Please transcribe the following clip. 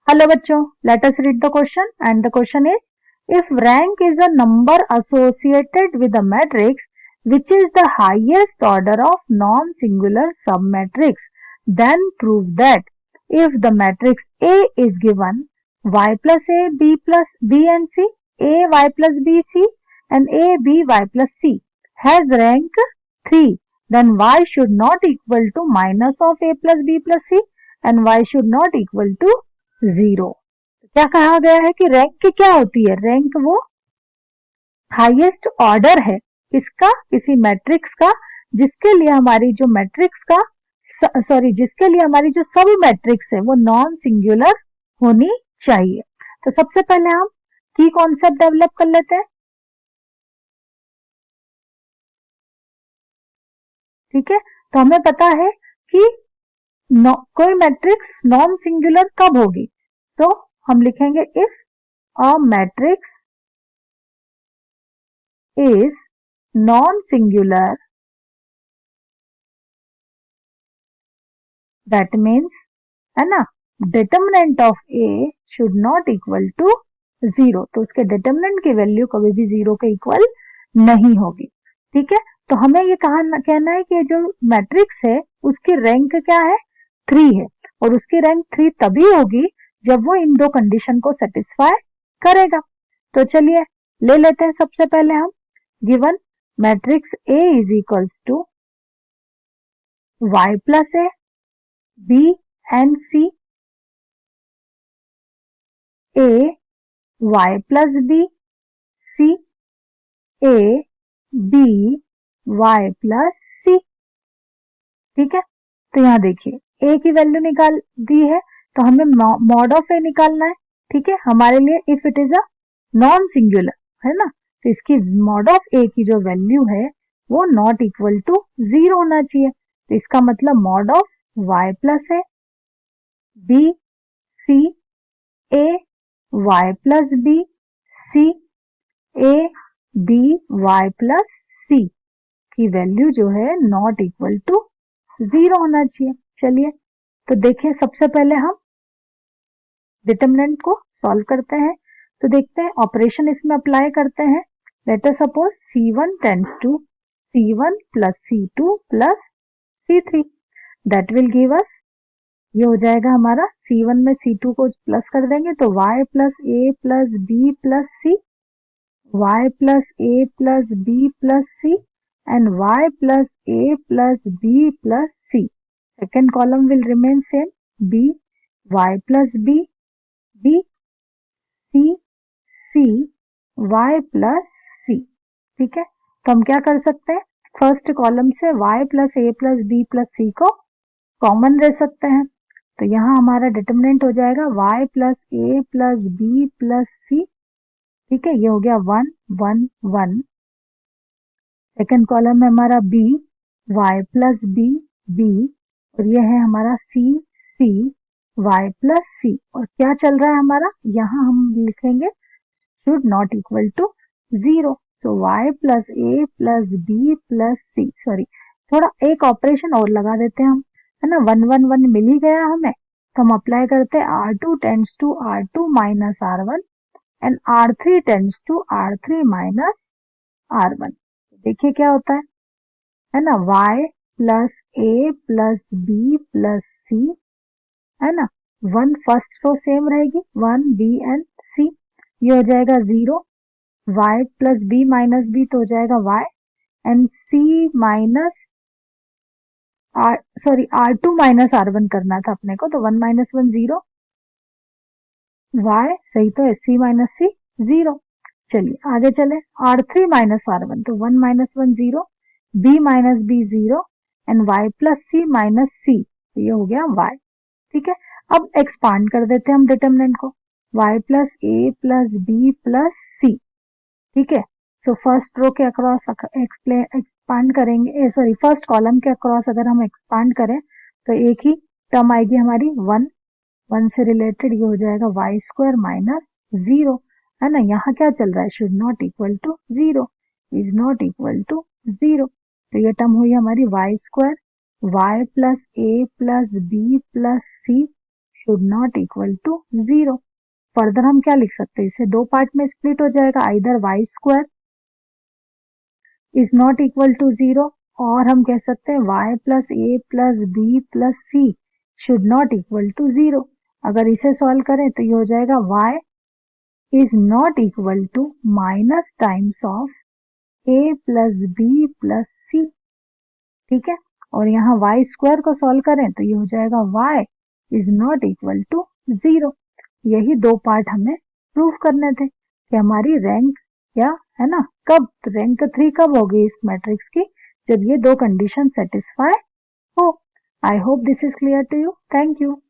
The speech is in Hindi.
Hello bachcho, let us read the question, and the question is, if rank is a number associated with a matrix which is the highest order of non-singular submatrix, then prove that if the matrix A is given y plus A, B plus B and C, A y plus B C and A B y plus C has rank 3, then y should not equal to minus of A plus B plus C and y should not equal to 0. क्या कहा गया है कि रैंक क्या होती है? रैंक वो हाईएस्ट ऑर्डर है किसका? किसी मैट्रिक्स का जिसके लिए हमारी जो मैट्रिक्स का जिसके लिए हमारी जो सब मैट्रिक्स है वो नॉन सिंगुलर होनी चाहिए. तो सबसे पहले हम की कॉन्सेप्ट डेवलप कर लेते हैं. ठीक है, तो हमें पता है कि कोई मैट्रिक्स नॉन सिंगुलर कब होगी. तो हम लिखेंगे if a matrix is non-singular, that means है ना, determinant of A should not equal to 0. तो उसके determinant की वैल्यू कभी भी 0 के इक्वल नहीं होगी. ठीक है, तो हमें ये कहना है कि जो मैट्रिक्स है उसकी रैंक क्या है? 3 है, और उसकी रैंक 3 तभी होगी जब वो इन दो कंडीशन को सेटिस्फाई करेगा. तो चलिए ले लेते हैं. सबसे पहले हम given matrix A is equals to y plus A, B and C, A y plus B, C, A B y plus C. ठीक है, तो यहां देखिए A की वैल्यू निकाल दी है, तो हमें मॉड ऑफ A निकालना है. ठीक है, हमारे लिए if it is a non singular है ना, तो इसकी मॉड ऑफ ए की जो वैल्यू है वो नॉट इक्वल टू 0 होना चाहिए. तो इसका मतलब mod of y plus A B C A Y plus B C A B Y plus C की वैल्यू जो है नॉट इक्वल टू 0 होना चाहिए. चलिए तो देखिए, सबसे पहले हम डिटरमिनेंट को सॉल्व करते हैं. तो देखते हैं, ऑपरेशन इसमें अप्लाई करते हैं. Let us suppose C1 tends to C1 plus C2 plus C3, that will give us, ये हो जाएगा हमारा C1 में C2 को प्लस कर देंगे तो y plus A plus B plus C, y plus A plus B plus C and y plus A plus B plus C. Second column will remain same, B, y plus B, B, C, C, y plus C. ठीक है, तो हम क्या कर सकते हैं, फर्स्ट कॉलम से y plus A plus B plus C को कॉमन ले सकते हैं. तो यहाँ हमारा डिटरमिनेंट हो जाएगा y plus A plus B plus C. ठीक है, ये हो गया 1 1 1. सेकेंड कॉलम में हमारा B, y plus B, B, और ये है हमारा C, C, y plus C. और क्या चल रहा है हमारा, यहाँ हम लिखेंगे शुड नॉट इक्वल टू 0. तो y plus A plus B plus C, sorry थोड़ा एक ऑपरेशन और लगा देते हैं हम, है ना, 1 1 1 मिल ही गया हमें, तो हम अप्लाई करते हैं R2 tends to R2 minus R1 and R3 tends to R3 minus R1. देखिए क्या होता है ना, y plus A plus B plus C, है ना, 1 फर्स्ट रो सेम रहेगी, 1 B एंड C, ये हो जाएगा 0. y plus B minus B तो हो जाएगा y and C minus R2 minus R1 करना था अपने को, तो 1 माइनस 1 0, y सही तो है, C माइनस C 0. चलिए आगे चले, R3 माइनस R1 तो 1 minus 1 0, B minus B 0 and y plus C minus C, तो ये हो गया y. ठीक है, अब एक्सपांड कर देते हैं हम डिटरमिनेंट को, y plus A plus B plus C. ठीक है, सो फर्स्ट रो के अक्रॉस एक्सपांड करेंगे, सॉरी फर्स्ट कॉलम के अक्रॉस अगर हम एक्सपांड करें तो एक ही टर्म आएगी हमारी 1 1 से रिलेटेड, ये हो जाएगा वाई स्क्वायर माइनस 0, है ना. यहाँ क्या चल रहा है, should not equal to 0, is not equal to 0. तो ये टर्म हुई हमारी y square, y plus A plus B plus C should not equal to 0। Further हम क्या लिख सकते हैं, इसे दो पार्ट में स्प्लिट हो जाएगा, either y square is not equal to 0 और हम कह सकते हैं y plus A plus B plus C should not equal to 0। अगर इसे सॉल्व करें तो ये हो जाएगा y is not equal to minus times of a plus B plus C. ठीक है, और यहाँ y स्क्वायर को सॉल्व करें तो ये हो जाएगा y is not equal to 0। यही दो पार्ट हमें प्रूव करने थे कि हमारी रैंक या है ना कब रैंक 3 कब होगी इस मैट्रिक्स की, जब ये दो कंडीशन सेटिस्फाई हो। I hope this is clear to you. Thank you.